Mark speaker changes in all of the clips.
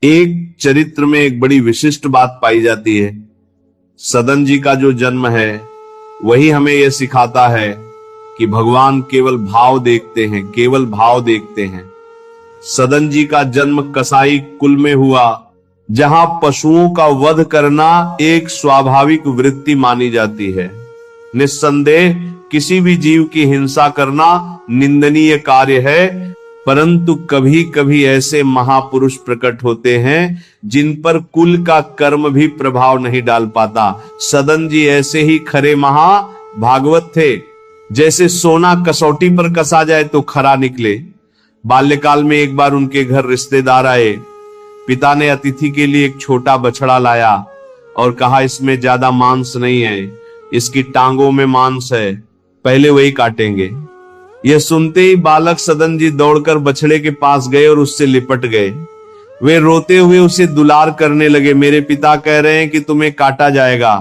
Speaker 1: एक चरित्र में एक बड़ी विशिष्ट बात पाई जाती है। सदन जी का जो जन्म है वही हमें यह सिखाता है कि भगवान केवल भाव देखते हैं, केवल भाव देखते हैं। सदन जी का जन्म कसाई कुल में हुआ, जहां पशुओं का वध करना एक स्वाभाविक वृत्ति मानी जाती है। निस्संदेह किसी भी जीव की हिंसा करना निंदनीय कार्य है, परंतु कभी कभी ऐसे महापुरुष प्रकट होते हैं जिन पर कुल का कर्म भी प्रभाव नहीं डाल पाता। सदन जी ऐसे ही खरे महा भागवत थे। जैसे सोना कसौटी पर कसा जाए तो खरा निकले। बाल्यकाल में एक बार उनके घर रिश्तेदार आए। पिता ने अतिथि के लिए एक छोटा बछड़ा लाया और कहा, इसमें ज्यादा मांस नहीं है, इसकी टांगों में मांस है, पहले वही काटेंगे। यह सुनते ही बालक सदन जी दौड़कर बछड़े के पास गए और उससे लिपट गए। वे रोते हुए उसे दुलार करने लगे। मेरे पिता कह रहे हैं कि तुम्हें काटा जाएगा।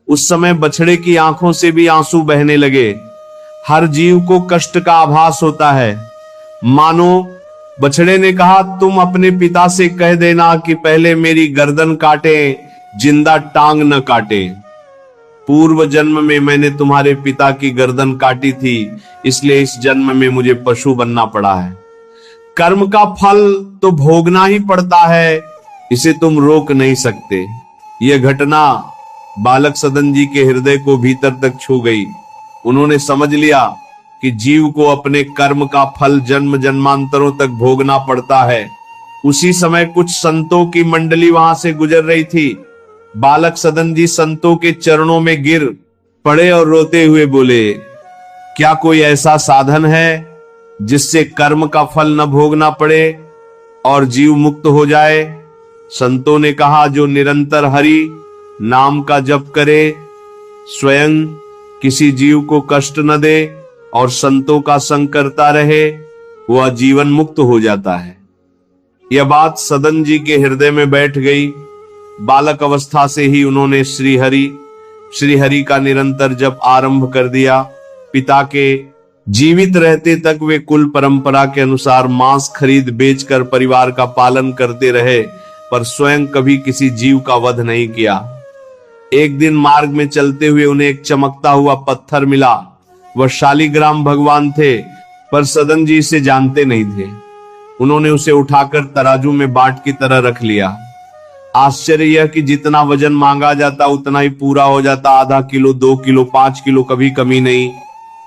Speaker 1: उस समय बछड़े की आंखों से भी आंसू बहने लगे। हर जीव को कष्ट का आभास होता है। मानो बछड़े ने कहा, तुम अपने पिता से कह देना कि पहले मेरी गर्दन काटे, जिंदा टांग न काटे। पूर्व जन्म में मैंने तुम्हारे पिता की गर्दन काटी थी, इसलिए इस जन्म में मुझे पशु बनना पड़ा है। कर्म का फल तो भोगना ही पड़ता है, इसे तुम रोक नहीं सकते। यह घटना बालक सदन जी के हृदय को भीतर तक छू गई। उन्होंने समझ लिया कि जीव को अपने कर्म का फल जन्म जन्मांतरों तक भोगना पड़ता है। उसी समय कुछ संतों की मंडली वहां से गुजर रही थी। बालक सदन जी संतों के चरणों में गिर पड़े और रोते हुए बोले, क्या कोई ऐसा साधन है जिससे कर्म का फल न भोगना पड़े और जीव मुक्त हो जाए? संतों ने कहा, जो निरंतर हरि नाम का जप करे, स्वयं किसी जीव को कष्ट न दे और संतों का संग करता रहे, वह जीवन मुक्त हो जाता है। यह बात सदन जी के हृदय में बैठ गई। बालक अवस्था से ही उन्होंने श्री हरि का निरंतर जप आरंभ कर दिया। पिता के जीवित रहते तक वे कुल परंपरा के अनुसार मांस खरीद बेचकर परिवार का पालन करते रहे, पर स्वयं कभी किसी जीव का वध नहीं किया। एक दिन मार्ग में चलते हुए उन्हें एक चमकता हुआ पत्थर मिला। वह शालिग्राम भगवान थे, पर सदन जी इसे जानते नहीं थे। उन्होंने उसे उठाकर तराजू में बाट की तरह रख लिया। आश्चर्य यह कि जितना वजन मांगा जाता उतना ही पूरा हो जाता। आधा किलो, 2 किलो, 5 किलो, कभी कमी नहीं,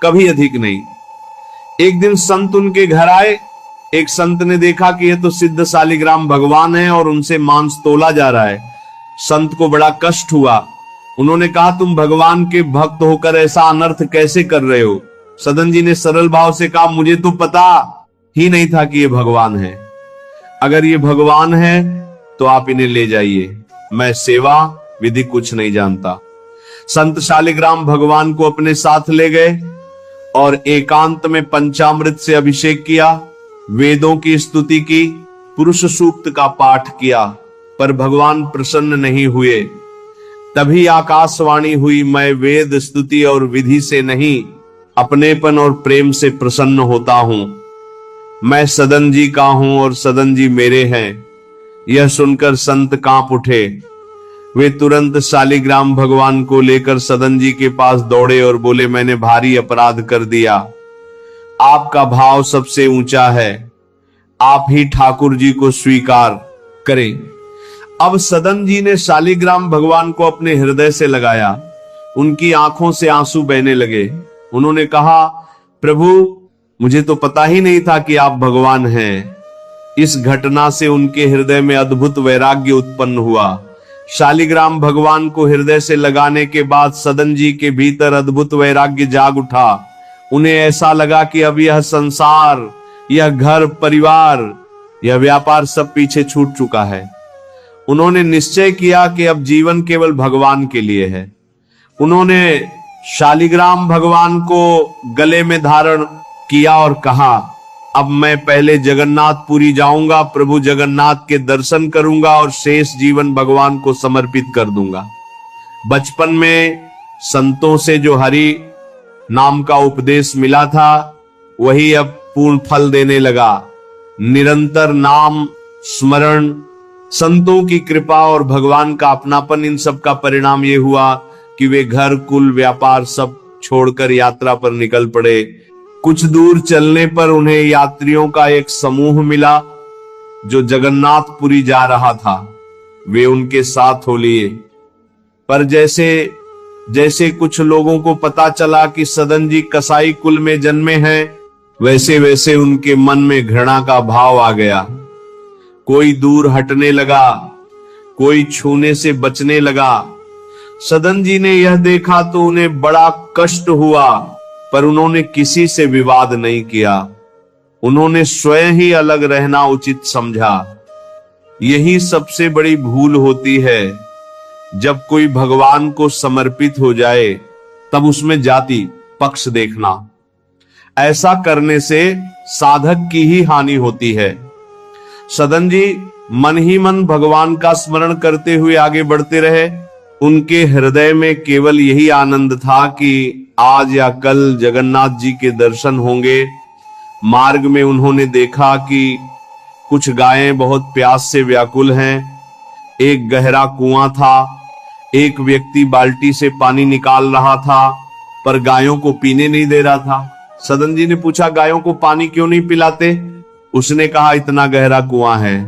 Speaker 1: कभी अधिक नहीं। एक दिन संत उनके घर आए। एक संत ने देखा कि यह तो सिद्ध शालिग्राम भगवान है और उनसे मांस तोला जा रहा है। संत को बड़ा कष्ट हुआ। उन्होंने कहा, तुम भगवान के भक्त होकर ऐसा अनर्थ कैसे कर रहे हो? सदन जी ने सरल भाव से कहा, मुझे तो पता ही नहीं था कि ये भगवान है। अगर ये भगवान है तो आप इन्हें ले जाइए, मैं सेवा विधि कुछ नहीं जानता। संत शालिग्राम भगवान को अपने साथ ले गए और एकांत में पंचामृत से अभिषेक किया, वेदों की स्तुति की, पुरुष सूक्त का पाठ किया, पर भगवान प्रसन्न नहीं हुए। तभी आकाशवाणी हुई, मैं वेद स्तुति और विधि से नहीं, अपनेपन और प्रेम से प्रसन्न होता हूं। मैं सदन जी का हूं और सदन जी मेरे हैं। यह सुनकर संत कांप उठे। वे तुरंत शालिग्राम भगवान को लेकर सदन जी के पास दौड़े और बोले, मैंने भारी अपराध कर दिया। आपका भाव सबसे ऊंचा है, आप ही ठाकुर जी को स्वीकार करें। अब सदन जी ने शालिग्राम भगवान को अपने हृदय से लगाया। उनकी आंखों से आंसू बहने लगे। उन्होंने कहा, प्रभु, मुझे तो पता ही नहीं था कि आप भगवान हैं। इस घटना से उनके हृदय में अद्भुत वैराग्य उत्पन्न हुआ। शालिग्राम भगवान को हृदय से लगाने के बाद सदन जी के भीतर अद्भुत वैराग्य जाग उठा। उन्हें ऐसा लगा कि अब यह संसार, यह घर परिवार, यह व्यापार सब पीछे छूट चुका है। उन्होंने निश्चय किया कि अब जीवन केवल भगवान के लिए है। उन्होंने शालिग्राम भगवान को गले में धारण किया और कहा, अब मैं पहले जगन्नाथपुरी जाऊंगा, प्रभु जगन्नाथ के दर्शन करूंगा और शेष जीवन भगवान को समर्पित कर दूंगा। बचपन में संतों से जो हरि नाम का उपदेश मिला था वही अब पूर्ण फल देने लगा। निरंतर नाम स्मरण संतों की कृपा और भगवान का अपनापन, इन सब का परिणाम ये हुआ कि वे घर कुल व्यापार सब छोड़कर यात्रा पर निकल पड़े। कुछ दूर चलने पर उन्हें यात्रियों का एक समूह मिला जो जगन्नाथपुरी जा रहा था। वे उनके साथ हो लिए, पर जैसे जैसे कुछ लोगों को पता चला कि सदन जी कसाई कुल में जन्मे हैं, वैसे वैसे उनके मन में घृणा का भाव आ गया। कोई दूर हटने लगा, कोई छूने से बचने लगा। सदन जी ने यह देखा तो उन्हें बड़ा कष्ट हुआ, पर उन्होंने किसी से विवाद नहीं किया। उन्होंने स्वयं ही अलग रहना उचित समझा। यही सबसे बड़ी भूल होती है। जब कोई भगवान को समर्पित हो जाए तब उसमें जाति पक्ष देखना, ऐसा करने से साधक की ही हानि होती है। सदन जी मन ही मन भगवान का स्मरण करते हुए आगे बढ़ते रहे। उनके हृदय में केवल यही आनंद था कि आज या कल जगन्नाथ जी के दर्शन होंगे। मार्ग में उन्होंने देखा कि कुछ गायें बहुत प्यास से व्याकुल हैं। एक गहरा कुआं था। एक व्यक्ति बाल्टी से पानी निकाल रहा था, पर गायों को पीने नहीं दे रहा था। सदन जी ने पूछा, गायों को पानी क्यों नहीं पिलाते? उसने कहा, इतना गहरा कुआं है,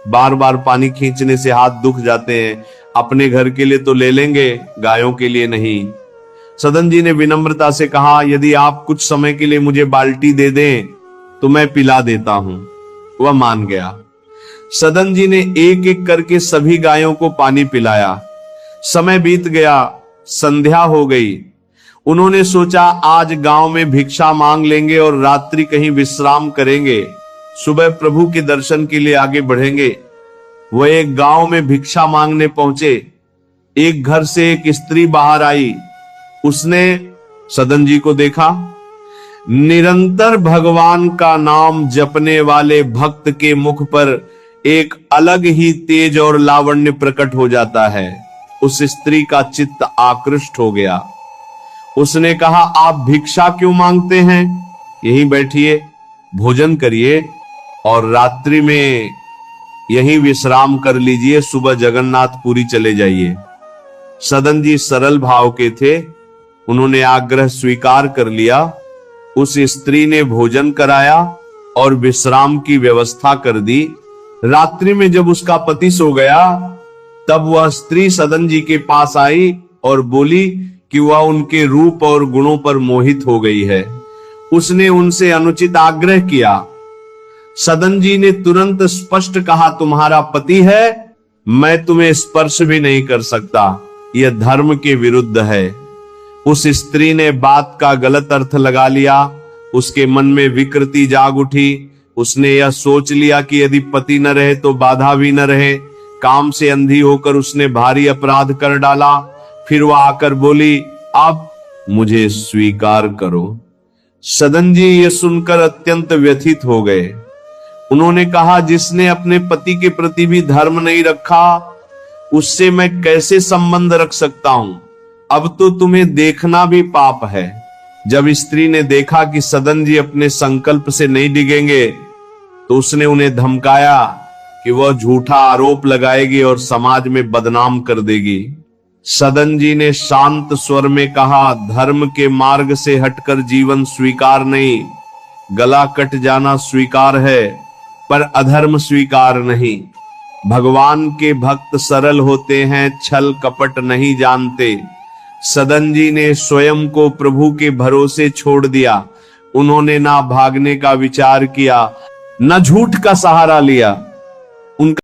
Speaker 1: बार बार पानी खींचने से हाथ दुख जाते हैं। अपने घर के लिए तो ले लेंगे, गायों के लिए नहीं। सदन जी ने विनम्रता से कहा, यदि आप कुछ समय के लिए मुझे बाल्टी दे दें तो मैं पिला देता हूं। वह मान गया। सदन जी ने एक एक करके सभी गायों को पानी पिलाया। समय बीत गया, संध्या हो गई। उन्होंने सोचा आज गांव में भिक्षा मांग लेंगे और रात्रि कहीं विश्राम करेंगे, सुबह प्रभु के दर्शन के लिए आगे बढ़ेंगे। वह एक गांव में भिक्षा मांगने पहुंचे। एक घर से एक स्त्री बाहर आई। उसने सदन जी को देखा। निरंतर भगवान का नाम जपने वाले भक्त के मुख पर एक अलग ही तेज और लावण्य प्रकट हो जाता है। उस स्त्री का चित्त आकृष्ट हो गया। उसने कहा, आप भिक्षा क्यों मांगते हैं? यहीं बैठिए, भोजन करिए और रात्रि में यहीं विश्राम कर लीजिए, सुबह जगन्नाथपुरी चले जाइए। सदन जी सरल भाव के थे। उन्होंने आग्रह स्वीकार कर लिया। उस स्त्री ने भोजन कराया और विश्राम की व्यवस्था कर दी। रात्रि में जब उसका पति सो गया, तब वह स्त्री सदन जी के पास आई और बोली कि वह उनके रूप और गुणों पर मोहित हो गई है। उसने उनसे अनुचित आग्रह किया। सदन जी ने तुरंत स्पष्ट कहा, तुम्हारा पति है, मैं तुम्हें स्पर्श भी नहीं कर सकता, यह धर्म के विरुद्ध है। उस स्त्री ने बात का गलत अर्थ लगा लिया। उसके मन में विकृति जाग उठी। उसने यह सोच लिया कि यदि पति न रहे तो बाधा भी न रहे। काम से अंधी होकर उसने भारी अपराध कर डाला। फिर वह आकर बोली, अब मुझे स्वीकार करो। सदन जी ये सुनकर अत्यंत व्यथित हो गए। उन्होंने कहा, जिसने अपने पति के प्रति भी धर्म नहीं रखा, उससे मैं कैसे संबंध रख सकता हूं? अब तो तुम्हें देखना भी पाप है। जब स्त्री ने देखा कि सदन जी अपने संकल्प से नहीं डिगेंगे, तो उसने उन्हें धमकाया कि वह झूठा आरोप लगाएगी और समाज में बदनाम कर देगी। सदन जी ने शांत स्वर में कहा, धर्म के मार्ग से हटकर जीवन स्वीकार नहीं। गला कट जाना स्वीकार है, पर अधर्म स्वीकार नहीं। भगवान के भक्त सरल होते हैं, छल कपट नहीं जानते। सदन जी ने स्वयं को प्रभु के भरोसे छोड़ दिया। उन्होंने ना भागने का विचार किया, न झूठ का सहारा लिया।